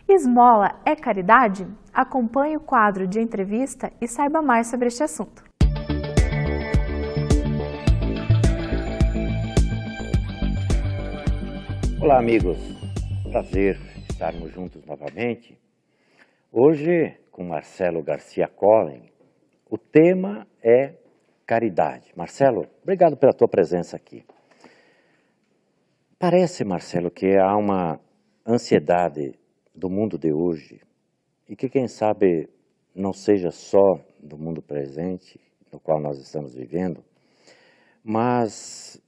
Esmola é caridade? Acompanhe o quadro de entrevista e saiba mais sobre este assunto. Olá, amigos. Prazer estarmos juntos novamente. Hoje, com Marcelo Garcia Collen, o tema é caridade. Marcelo, obrigado pela tua presença aqui. Parece, Marcelo, que há uma ansiedade do mundo de hoje, e que quem sabe não seja só do mundo presente, no qual nós estamos vivendo, mas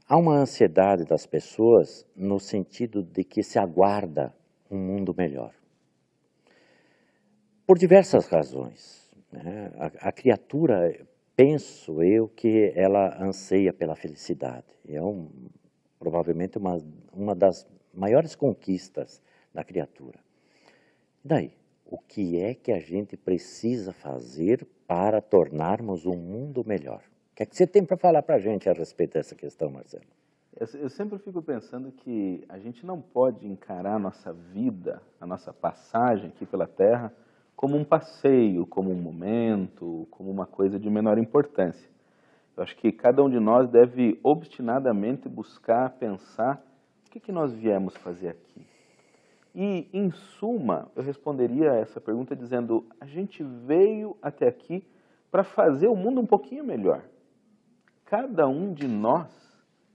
há uma ansiedade das pessoas no sentido de que se aguarda um mundo melhor. Por diversas razões, né? A criatura, penso eu, que ela anseia pela felicidade. É provavelmente uma das maiores conquistas da criatura. Daí, o que é que a gente precisa fazer para tornarmos um mundo melhor? O que é que você tem para falar para a gente a respeito dessa questão, Marcelo? Eu sempre fico pensando que a gente não pode encarar a nossa vida, a nossa passagem aqui pela Terra, como um passeio, como um momento, como uma coisa de menor importância. Eu acho que cada um de nós deve obstinadamente buscar pensar o que nós viemos fazer aqui. E, em suma, eu responderia a essa pergunta dizendo, a gente veio até aqui para fazer o mundo um pouquinho melhor. Cada um de nós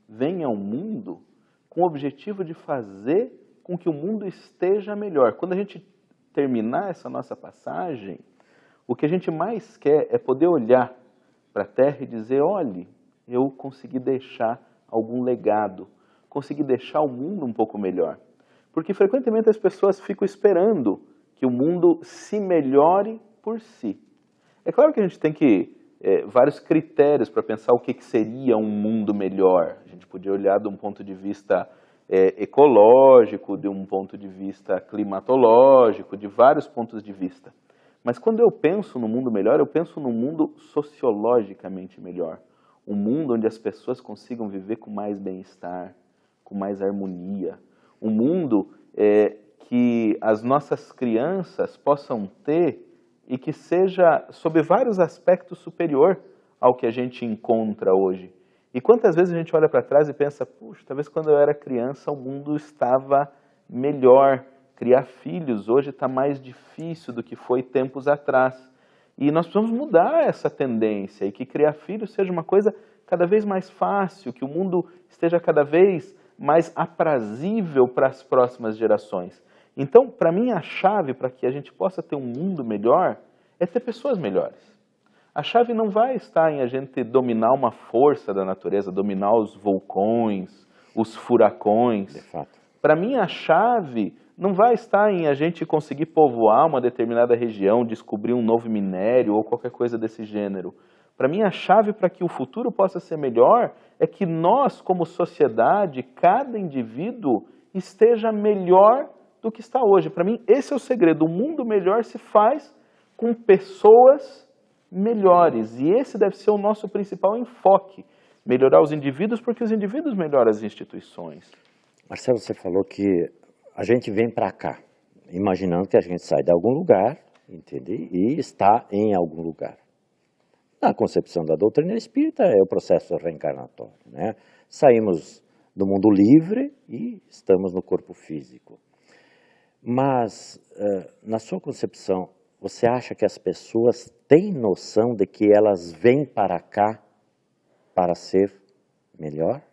vem ao mundo com o objetivo de fazer com que o mundo esteja melhor. Quando a gente terminar essa nossa passagem, o que a gente mais quer é poder olhar para a Terra e dizer, olhe, eu consegui deixar algum legado, consegui deixar o mundo um pouco melhor. Porque frequentemente as pessoas ficam esperando que o mundo se melhore por si. É claro que a gente tem vários critérios para pensar o que seria um mundo melhor. A gente podia olhar de um ponto de vista ecológico, de um ponto de vista climatológico, de vários pontos de vista. Mas quando eu penso no mundo melhor, eu penso num mundo sociologicamente melhor. Um mundo onde as pessoas consigam viver com mais bem-estar, com mais harmonia. Um mundo que as nossas crianças possam ter e que seja, sob vários aspectos, superior ao que a gente encontra hoje. E quantas vezes a gente olha para trás e pensa, puxa, talvez quando eu era criança o mundo estava melhor. Criar filhos hoje está mais difícil do que foi tempos atrás. E nós precisamos mudar essa tendência e que criar filhos seja uma coisa cada vez mais fácil, que o mundo esteja cada vez mais aprazível para as próximas gerações. Então, para mim, a chave para que a gente possa ter um mundo melhor é ter pessoas melhores. A chave não vai estar em a gente dominar uma força da natureza, dominar os vulcões, os furacões. De fato. Para mim, a chave não vai estar em a gente conseguir povoar uma determinada região, descobrir um novo minério ou qualquer coisa desse gênero. Para mim, a chave para que o futuro possa ser melhor é que nós, como sociedade, cada indivíduo esteja melhor do que está hoje. Para mim, esse é o segredo. O mundo melhor se faz com pessoas melhores. E esse deve ser o nosso principal enfoque. Melhorar os indivíduos, porque os indivíduos melhoram as instituições. Marcelo, você falou que a gente vem para cá, imaginando que a gente sai de algum lugar, entende? E está em algum lugar. Na concepção da doutrina espírita é o processo reencarnatório, né? Saímos do mundo livre e estamos no corpo físico. Mas, na sua concepção, você acha que as pessoas têm noção de que elas vêm para cá para ser melhor?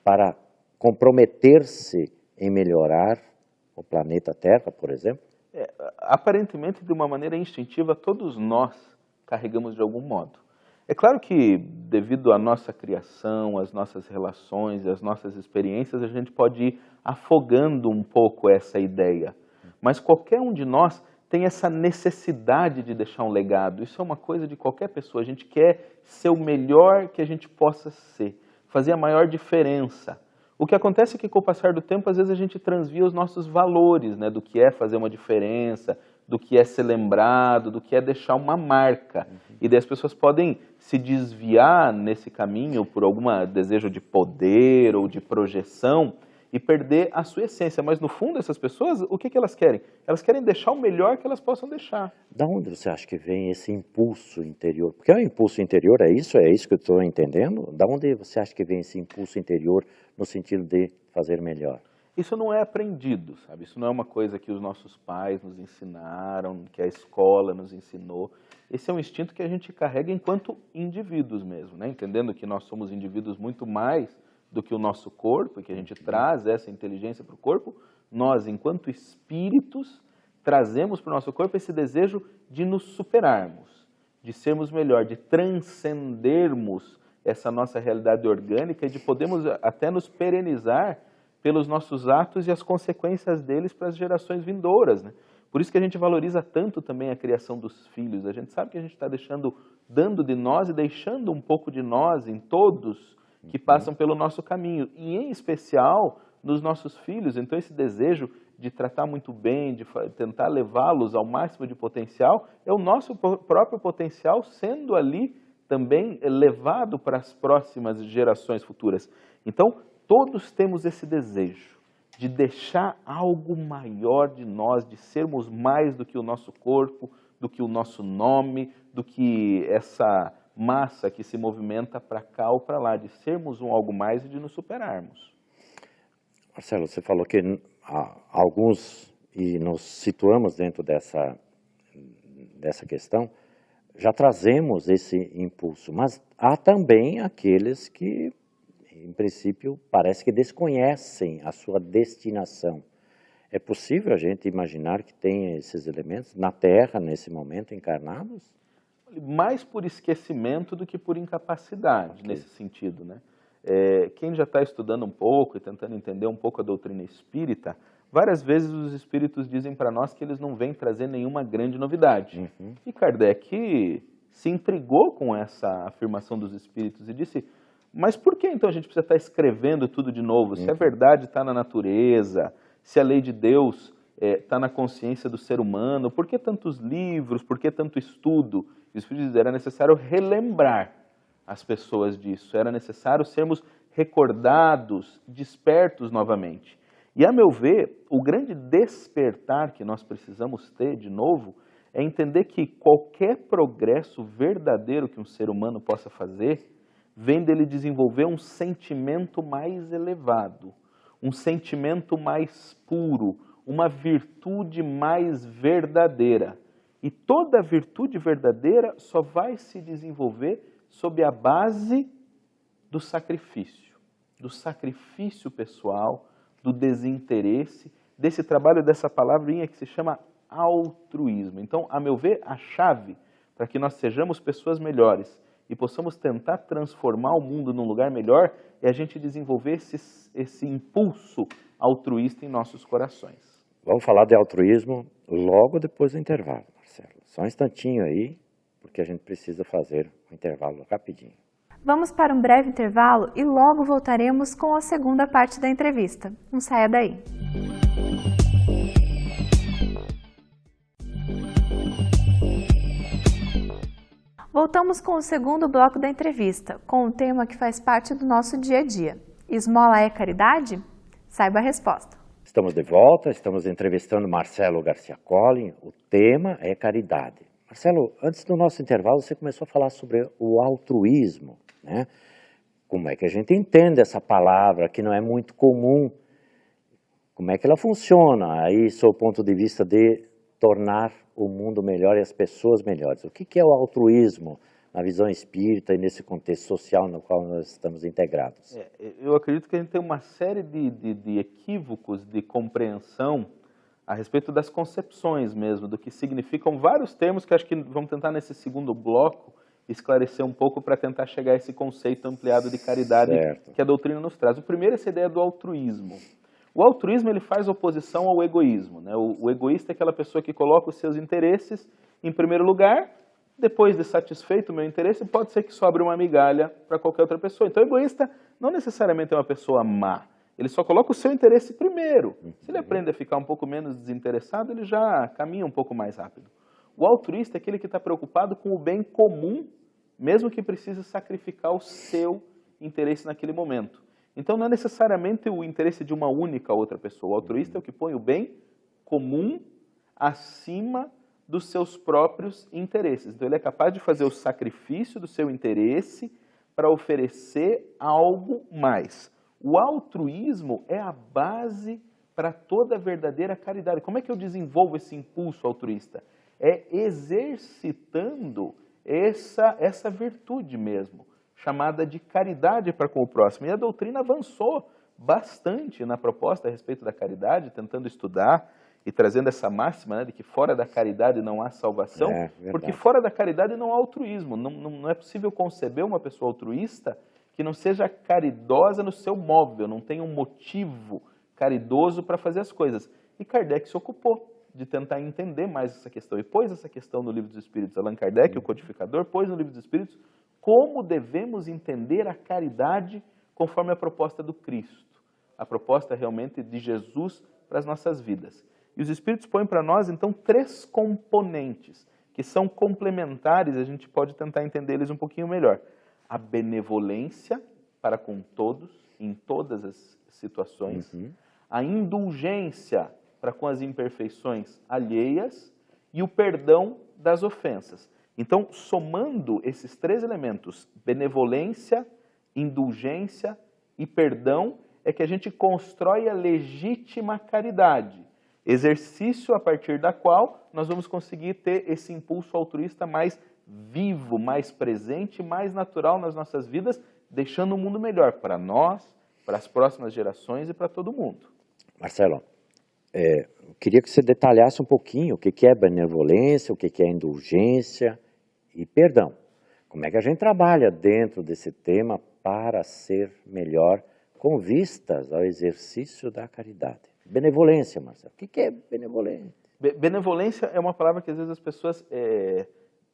Para comprometer-se em melhorar o planeta Terra, por exemplo? Aparentemente, de uma maneira instintiva, todos nós carregamos de algum modo. É claro que, devido à nossa criação, às nossas relações, às nossas experiências, a gente pode ir afogando um pouco essa ideia. Mas qualquer um de nós tem essa necessidade de deixar um legado. Isso é uma coisa de qualquer pessoa. A gente quer ser o melhor que a gente possa ser, fazer a maior diferença. O que acontece é que, com o passar do tempo, às vezes a gente transvia os nossos valores, né, do que é fazer uma diferença, do que é ser lembrado, do que é deixar uma marca. E daí as pessoas podem se desviar nesse caminho por algum desejo de poder ou de projeção e perder a sua essência. Mas no fundo, essas pessoas, o que elas querem? Elas querem deixar o melhor que elas possam deixar. Da onde você acha que vem esse impulso interior? Porque o impulso interior é isso que eu estou entendendo? Da onde você acha que vem esse impulso interior no sentido de fazer melhor? Isso não é aprendido, sabe? Isso não é uma coisa que os nossos pais nos ensinaram, que a escola nos ensinou. Esse é um instinto que a gente carrega enquanto indivíduos mesmo, né? Entendendo que nós somos indivíduos muito mais do que o nosso corpo, e que a gente traz essa inteligência para o corpo. Nós, enquanto espíritos, trazemos para o nosso corpo esse desejo de nos superarmos, de sermos melhor, de transcendermos essa nossa realidade orgânica e de podermos até nos perenizar pelos nossos atos e as consequências deles para as gerações vindouras, né? Por isso que a gente valoriza tanto também a criação dos filhos. A gente sabe que a gente está dando de nós e deixando um pouco de nós em todos que passam pelo nosso caminho, e em especial nos nossos filhos. Então esse desejo de tratar muito bem, de tentar levá-los ao máximo de potencial, é o nosso próprio potencial sendo ali também levado para as próximas gerações futuras. Então, todos temos esse desejo de deixar algo maior de nós, de sermos mais do que o nosso corpo, do que o nosso nome, do que essa massa que se movimenta para cá ou para lá, de sermos algo mais e de nos superarmos. Marcelo, você falou que alguns, e nos situamos dentro dessa questão, já trazemos esse impulso, mas há também aqueles que, em princípio, parece que desconhecem a sua destinação. É possível a gente imaginar que tem esses elementos na Terra, nesse momento, encarnados? Mais por esquecimento do que por incapacidade, nesse sentido, né? Quem já está estudando um pouco e tentando entender um pouco a doutrina espírita, várias vezes os espíritos dizem para nós que eles não vêm trazer nenhuma grande novidade. E Kardec se intrigou com essa afirmação dos espíritos e disse: mas por que então a gente precisa estar escrevendo tudo de novo? Se a verdade está na natureza, se a lei de Deus está na consciência do ser humano, por que tantos livros, por que tanto estudo? Os espíritos dizem: era necessário relembrar as pessoas disso, era necessário sermos recordados, despertos novamente. E, a meu ver, o grande despertar que nós precisamos ter, de novo, é entender que qualquer progresso verdadeiro que um ser humano possa fazer, vem dele desenvolver um sentimento mais elevado, um sentimento mais puro, uma virtude mais verdadeira. E toda virtude verdadeira só vai se desenvolver sob a base do sacrifício pessoal, do desinteresse, desse trabalho, dessa palavrinha que se chama altruísmo. Então, a meu ver, a chave para que nós sejamos pessoas melhores e possamos tentar transformar o mundo num lugar melhor é a gente desenvolver esse impulso altruísta em nossos corações. Vamos falar de altruísmo logo depois do intervalo, Marcelo. Só um instantinho aí, porque a gente precisa fazer um intervalo rapidinho. Vamos para um breve intervalo e logo voltaremos com a segunda parte da entrevista. Não saia daí. Voltamos com o segundo bloco da entrevista, com um tema que faz parte do nosso dia a dia. Esmola é caridade? Saiba a resposta. Estamos de volta, estamos entrevistando Marcelo Garcia Collin. O tema é caridade. Marcelo, antes do nosso intervalo, você começou a falar sobre o altruísmo, né? Como é que a gente entende essa palavra, que não é muito comum? Como é que ela funciona aí, sob o ponto de vista de tornar o mundo melhor e as pessoas melhores? O que é o altruísmo na visão espírita e nesse contexto social no qual nós estamos integrados? Eu acredito que a gente tem uma série de equívocos de compreensão a respeito das concepções mesmo, do que significam vários termos que acho que vamos tentar nesse segundo bloco esclarecer um pouco para tentar chegar a esse conceito ampliado de caridade que a doutrina nos traz. O primeiro é essa ideia do altruísmo. O altruísmo ele faz oposição ao egoísmo, né? O egoísta é aquela pessoa que coloca os seus interesses em primeiro lugar, depois de satisfeito o meu interesse, pode ser que sobre uma migalha para qualquer outra pessoa. Então o egoísta não necessariamente é uma pessoa má, ele só coloca o seu interesse primeiro. Se ele aprende a ficar um pouco menos desinteressado, ele já caminha um pouco mais rápido. O altruísta é aquele que está preocupado com o bem comum, mesmo que precise sacrificar o seu interesse naquele momento. Então não é necessariamente o interesse de uma única outra pessoa. O altruísta é o que põe o bem comum acima dos seus próprios interesses. Então ele é capaz de fazer o sacrifício do seu interesse para oferecer algo mais. O altruísmo é a base para toda a verdadeira caridade. Como é que eu desenvolvo esse impulso altruísta? É exercitando essa virtude mesmo, chamada de caridade para com o próximo. E a doutrina avançou bastante na proposta a respeito da caridade, tentando estudar e trazendo essa máxima, né, de que fora da caridade não há salvação, porque fora da caridade não há altruísmo. Não é possível conceber uma pessoa altruísta que não seja caridosa no seu móvel, não tenha um motivo caridoso para fazer as coisas. E Kardec se ocupou de tentar entender mais essa questão, e pôs essa questão no Livro dos Espíritos. Allan Kardec, o codificador, pôs no Livro dos Espíritos como devemos entender a caridade conforme a proposta do Cristo, a proposta realmente de Jesus para as nossas vidas. E os Espíritos põem para nós, então, 3 componentes que são complementares, a gente pode tentar entender eles um pouquinho melhor. A benevolência para com todos, em todas as situações, a indulgência para com as imperfeições alheias e o perdão das ofensas. Então, somando esses 3 elementos, benevolência, indulgência e perdão, é que a gente constrói a legítima caridade, exercício a partir da qual nós vamos conseguir ter esse impulso altruísta mais vivo, mais presente, mais natural nas nossas vidas, deixando o mundo melhor para nós, para as próximas gerações e para todo mundo. Marcelo, eu queria que você detalhasse um pouquinho o que é benevolência, o que é indulgência e perdão. Como é que a gente trabalha dentro desse tema para ser melhor com vistas ao exercício da caridade? Benevolência, Marcelo. O que é benevolência? Benevolência é uma palavra que às vezes as pessoas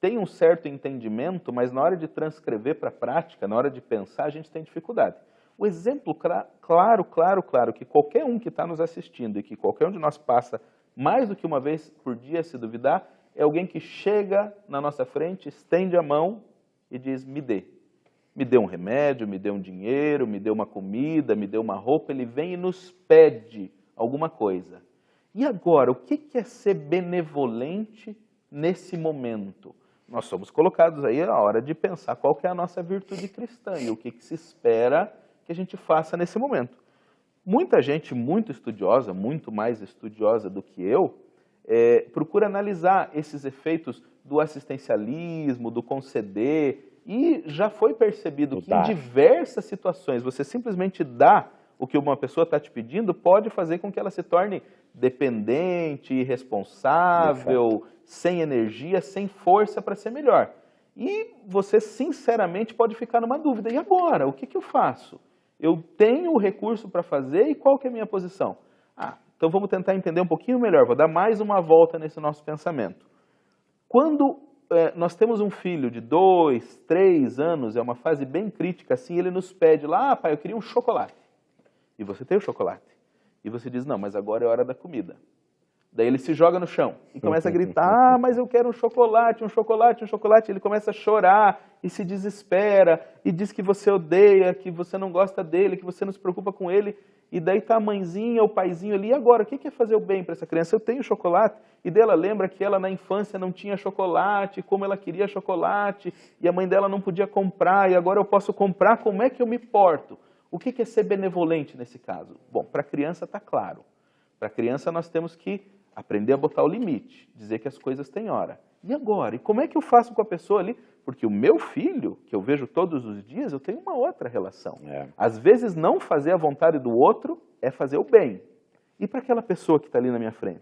têm um certo entendimento, mas na hora de transcrever para a prática, na hora de pensar, a gente tem dificuldade. O exemplo claro que qualquer um que está nos assistindo e que qualquer um de nós passa mais do que uma vez por dia, se duvidar, é alguém que chega na nossa frente, estende a mão e diz, me dê. Me dê um remédio, me dê um dinheiro, me dê uma comida, me dê uma roupa. Ele vem e nos pede alguma coisa. E agora, o que é ser benevolente nesse momento? Nós somos colocados aí a hora de pensar qual que é a nossa virtude cristã e o que se espera que a gente faça nesse momento. Muita gente muito estudiosa, muito mais estudiosa do que eu, procura analisar esses efeitos do assistencialismo, do conceder, e já foi percebido que em diversas situações você simplesmente dá o que uma pessoa está te pedindo, pode fazer com que ela se torne dependente, irresponsável, sem energia, sem força para ser melhor. E você sinceramente pode ficar numa dúvida, e agora? O que eu faço? Eu tenho o recurso para fazer e qual que é a minha posição? Então vamos tentar entender um pouquinho melhor, vou dar mais uma volta nesse nosso pensamento. Quando nós temos um filho de 2, 3 anos, é uma fase bem crítica assim, ele nos pede lá, pai, eu queria um chocolate. E você tem o chocolate. E você diz, não, mas agora é hora da comida. Daí ele se joga no chão e começa a gritar, mas eu quero um chocolate, um chocolate, um chocolate. Ele começa a chorar e se desespera e diz que você odeia, que você não gosta dele, que você não se preocupa com ele. E daí está a mãezinha, o paizinho ali, e agora, o que é fazer o bem para essa criança? Eu tenho chocolate. E dela lembra que ela na infância não tinha chocolate, como ela queria chocolate, e a mãe dela não podia comprar, e agora eu posso comprar, como é que eu me porto? O que é ser benevolente nesse caso? Bom, para a criança está claro. Para a criança nós temos que aprender a botar o limite, dizer que as coisas têm hora. E agora? E como é que eu faço com a pessoa ali? Porque o meu filho, que eu vejo todos os dias, eu tenho uma outra relação. Às vezes não fazer a vontade do outro é fazer o bem. E para aquela pessoa que está ali na minha frente?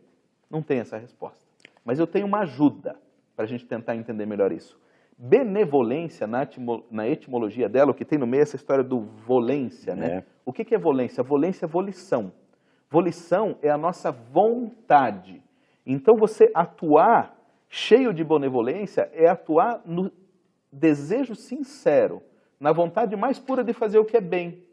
Não tem essa resposta. Mas eu tenho uma ajuda para a gente tentar entender melhor isso. Benevolência, na etimologia dela, o que tem no meio é essa história do volência, né? O que é volência? Volência é volição. Volição é a nossa vontade. Então você atuar cheio de benevolência é atuar no desejo sincero, na vontade mais pura de fazer o que é bem,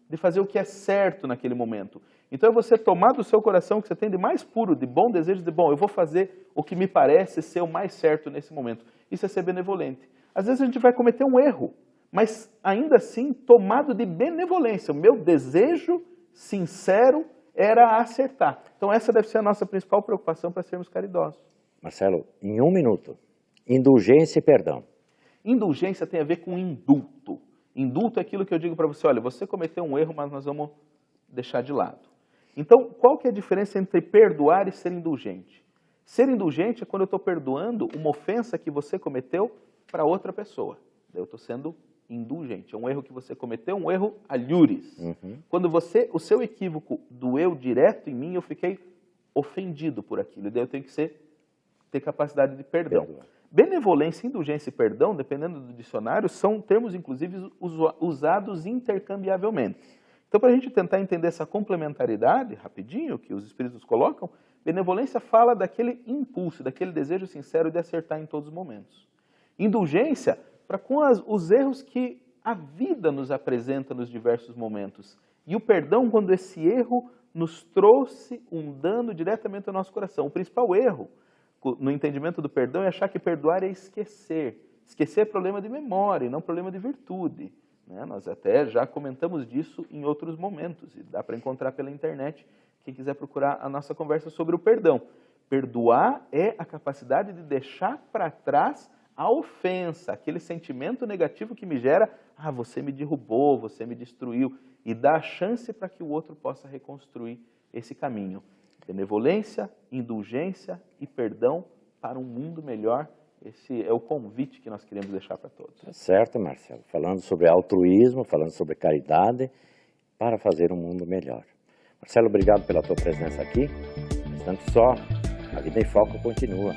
de fazer o que é certo naquele momento. Então é você tomar do seu coração o que você tem de mais puro, de bom desejo, de bom, eu vou fazer o que me parece ser o mais certo nesse momento. Isso é ser benevolente. Às vezes a gente vai cometer um erro, mas ainda assim tomado de benevolência. O meu desejo sincero era acertar. Então essa deve ser a nossa principal preocupação para sermos caridosos. Marcelo, em 1 minuto, indulgência e perdão. Indulgência tem a ver com indulto. Indulto é aquilo que eu digo para você, olha, você cometeu um erro, mas nós vamos deixar de lado. Então, qual que é a diferença entre perdoar e ser indulgente? Ser indulgente é quando eu estou perdoando uma ofensa que você cometeu para outra pessoa. Eu estou sendo indulgente. É um erro que você cometeu, um erro alhures. Quando o seu equívoco doeu direto em mim, eu fiquei ofendido por aquilo. E daí eu tenho que ter capacidade de perdão. Benevolência, indulgência e perdão, dependendo do dicionário, são termos, inclusive, usados intercambiavelmente. Então, para a gente tentar entender essa complementaridade, rapidinho, que os Espíritos colocam, benevolência fala daquele impulso, daquele desejo sincero de acertar em todos os momentos. Indulgência, para com os erros que a vida nos apresenta nos diversos momentos. E o perdão, quando esse erro nos trouxe um dano diretamente ao nosso coração. O principal erro no entendimento do perdão é achar que perdoar é esquecer. Esquecer é problema de memória e não problema de virtude. Nós até já comentamos disso em outros momentos, e dá para encontrar pela internet, quem quiser procurar a nossa conversa sobre o perdão. Perdoar é a capacidade de deixar para trás a ofensa, aquele sentimento negativo que me gera, você me derrubou, você me destruiu, e dá a chance para que o outro possa reconstruir esse caminho. Benevolência, indulgência e perdão para um mundo melhor. Esse é o convite que nós queremos deixar para todos. Certo, Marcelo. Falando sobre altruísmo, falando sobre caridade, para fazer um mundo melhor. Marcelo, obrigado pela tua presença aqui. Tanto só, a Vida em Foco continua.